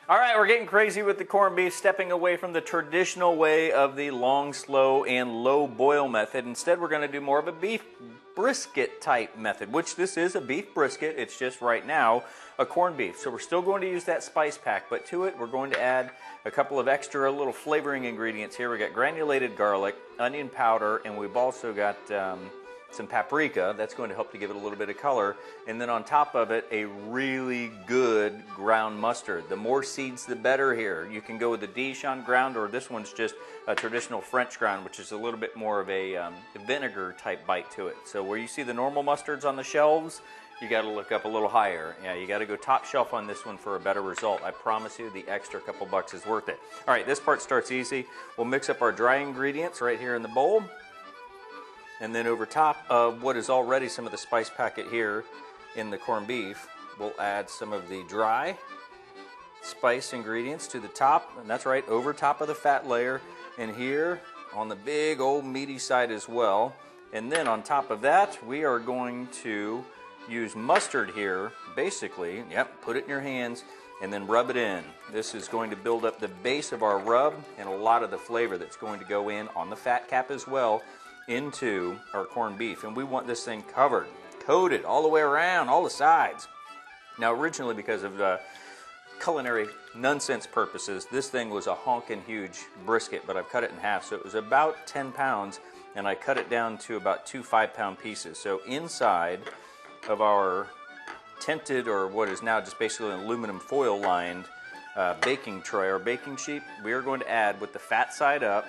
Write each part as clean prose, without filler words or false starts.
All right, we're getting crazy with the corned beef, stepping away from the traditional way of the long, slow, and low boil method. Instead, we're going to do more of a beef brisket type method, which this is a beef brisket. It's just right now a corned beef. So we're still going to use that spice pack, but to it, we're going to add a couple of extra little flavoring ingredients here. We got granulated garlic, onion powder, and we've also got some paprika. That's going to help to give it a little bit of color. And then on top of it, a really good ground mustard. The more seeds, the better here. You can go with the Dijon ground, or this one's just a traditional French ground, which is a little bit more of a vinegar type bite to it. So where you see the normal mustards on the shelves, you got to look up a little higher. Yeah, you got to go top shelf on this one for a better result. I promise you the extra couple bucks is worth it. All right, this part starts easy. We'll mix up our dry ingredients right here in the bowl. And then over top of what is already some of the spice packet here in the corned beef, we'll add some of the dry spice ingredients to the top. And that's right, over top of the fat layer. And here on the big old meaty side as well. And then on top of that, we are going to use mustard here, basically. Yep, put it in your hands and then rub it in. This is going to build up the base of our rub and a lot of the flavor that's going to go in on the fat cap as well into our corned beef. And we want this thing covered, coated all the way around, all the sides. Now originally, because of culinary Nunnsense purposes, this thing was a honkin' huge brisket, but I've cut it in half, so it was about 10 pounds, and I cut it down to about 2 5-pound pieces. So inside of our tinted, or what is now just basically an aluminum foil lined baking tray or baking sheet, we are going to add with the fat side up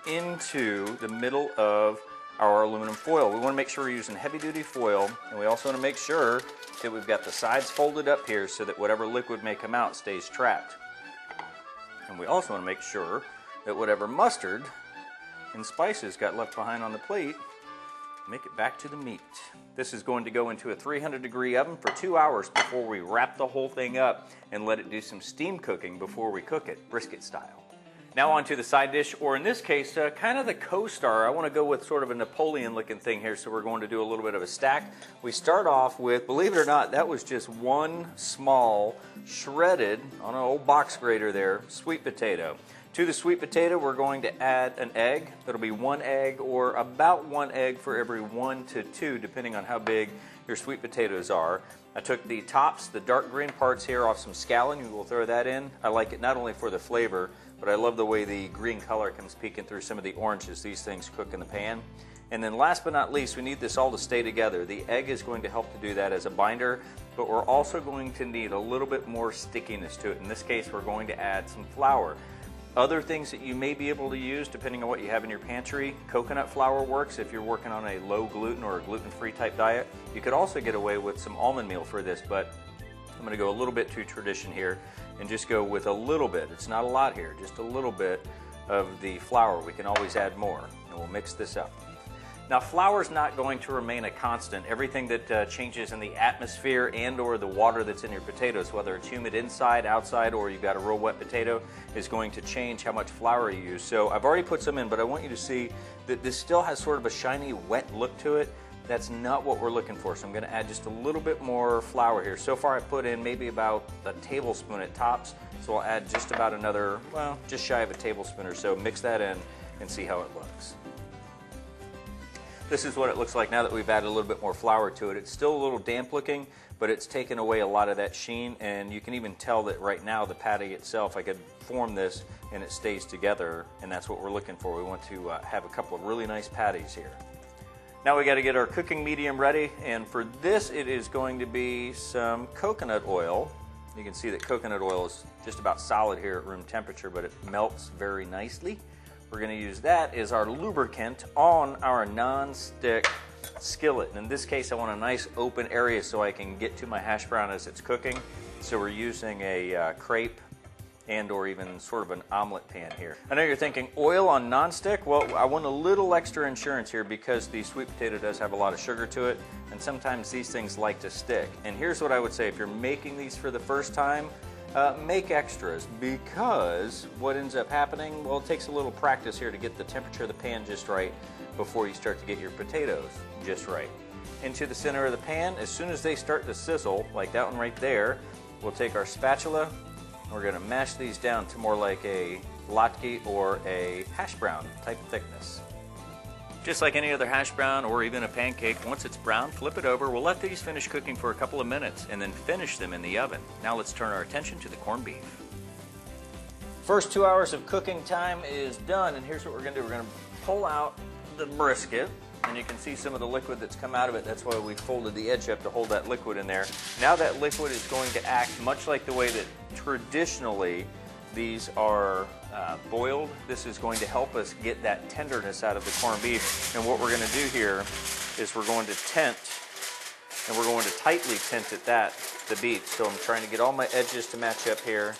into the middle of our aluminum foil. We want to make sure we're using heavy duty foil, and we also want to make sure that we've got the sides folded up here so that whatever liquid may come out stays trapped. And we also want to make sure that whatever mustard and spices got left behind on the plate, make it back to the meat. This is going to go into a 300-degree oven for 2 hours before we wrap the whole thing up and let it do some steam cooking before we cook it, brisket style. Now on to the side dish, or in this case, kind of the co-star. I want to go with sort of a Napoleon-looking thing here, so we're going to do a little bit of a stack. We start off with, believe it or not, that was just one small, shredded, on an old box grater there, sweet potato. To the sweet potato, we're going to add an egg. That'll be 1 egg, or about 1 egg for every 1 to 2, depending on how big your sweet potatoes are. I took the tops, the dark green parts here, off some scallion. We will throw that in. I like it not only for the flavor, but I love the way the green color comes peeking through some of the oranges these things cook in the pan. And then last but not least, we need this all to stay together. The egg is going to help to do that as a binder, but we're also going to need a little bit more stickiness to it. In this case, we're going to add some flour. Other things that you may be able to use, depending on what you have in your pantry, coconut flour works if you're working on a low gluten or a gluten-free type diet. You could also get away with some almond meal for this, but I'm going to go a little bit to tradition here and just go with a little bit. It's not a lot here, just a little bit of the flour. We can always add more, and we'll mix this up. Now, flour is not going to remain a constant. Everything that changes in the atmosphere and or the water that's in your potatoes, whether it's humid inside, outside, or you've got a real wet potato, is going to change how much flour you use. So I've already put some in, but I want you to see that this still has sort of a shiny, wet look to it. That's not what we're looking for, so I'm going to add just a little bit more flour here. So far I put in maybe about a tablespoon at tops, so I'll add just about another, well, just shy of a tablespoon or so. Mix that in and see how it looks. This is what it looks like now that we've added a little bit more flour to it. It's still a little damp looking, but it's taken away a lot of that sheen, and you can even tell that right now the patty itself, I could form this and it stays together, and that's what we're looking for. We want to have a couple of really nice patties here. Now we got to get our cooking medium ready, and for this it is going to be some coconut oil. You can see that coconut oil is just about solid here at room temperature, but it melts very nicely. We're going to use that as our lubricant on our non-stick skillet. And in this case, I want a nice open area so I can get to my hash brown as it's cooking. So we're using a crepe and or even sort of an omelet pan here. I know you're thinking, oil on non-stick? Well, I want a little extra insurance here because the sweet potato does have a lot of sugar to it, and sometimes these things like to stick. And here's what I would say, if you're making these for the first time, make extras, because what ends up happening, well, it takes a little practice here to get the temperature of the pan just right before you start to get your potatoes just right. Into the center of the pan, as soon as they start to sizzle, like that one right there, we'll take our spatula We're going to mash these down to more like a latke or a hash brown type thickness. Just like any other hash brown or even a pancake, once it's brown, flip it over. We'll let these finish cooking for a couple of minutes and then finish them in the oven. Now let's turn our attention to the corned beef. First 2 hours of cooking time is done, and here's what we're going to do. We're going to pull out the brisket, and you can see some of the liquid that's come out of it. That's why we folded the edge up to hold that liquid in there. Now that liquid is going to act much like the way that traditionally these are boiled. This is going to help us get that tenderness out of the corned beef. And what we're going to do here is we're going to tent, and we're going to tightly tent at that, the beef. So I'm trying to get all my edges to match up here.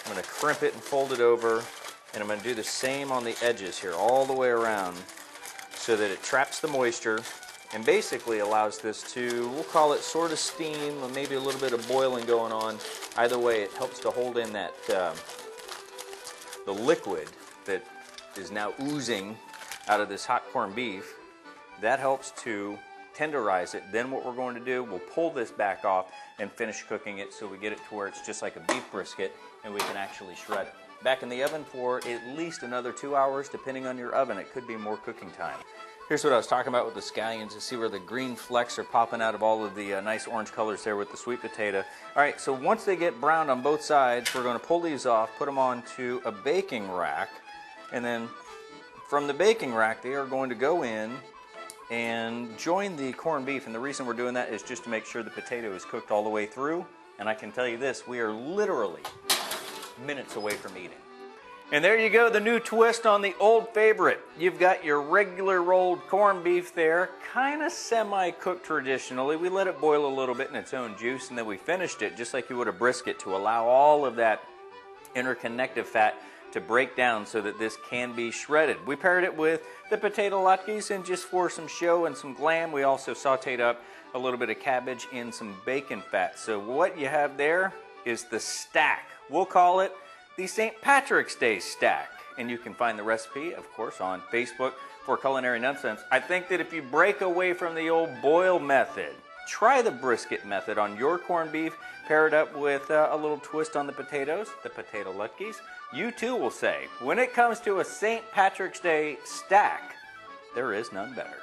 I'm going to crimp it and fold it over, and I'm going to do the same on the edges here all the way around so that it traps the moisture and basically allows this to, we'll call it sort of steam, or maybe a little bit of boiling going on. Either way, it helps to hold in that the liquid that is now oozing out of this hot corned beef. That helps to tenderize it. Then what we're going to do, we'll pull this back off and finish cooking it so we get it to where it's just like a beef brisket and we can actually shred it. Back in the oven for at least another 2 hours, depending on your oven. It could be more cooking time. Here's what I was talking about with the scallions. You see where the green flecks are popping out of all of the nice orange colors there with the sweet potato. All right, so once they get browned on both sides, we're going to pull these off, put them onto a baking rack, and then from the baking rack, they are going to go in and join the corned beef. And the reason we're doing that is just to make sure the potato is cooked all the way through. And I can tell you this, we are literally minutes away from eating. And there you go, the new twist on the old favorite. You've got your regular rolled corned beef there, kind of semi-cooked traditionally. We let it boil a little bit in its own juice, and then we finished it just like you would a brisket to allow all of that interconnective fat to break down so that this can be shredded. We paired it with the potato latkes, and just for some show and some glam, we also sauteed up a little bit of cabbage and some bacon fat. So what you have there is the stack. We'll call it the St. Patrick's Day stack. And you can find the recipe, of course, on Facebook for Culinary Nunnsense. I think that if you break away from the old boil method, try the brisket method on your corned beef, pair it up with a little twist on the potatoes, the potato latkes. You too will say, when it comes to a St. Patrick's Day stack, there is none better.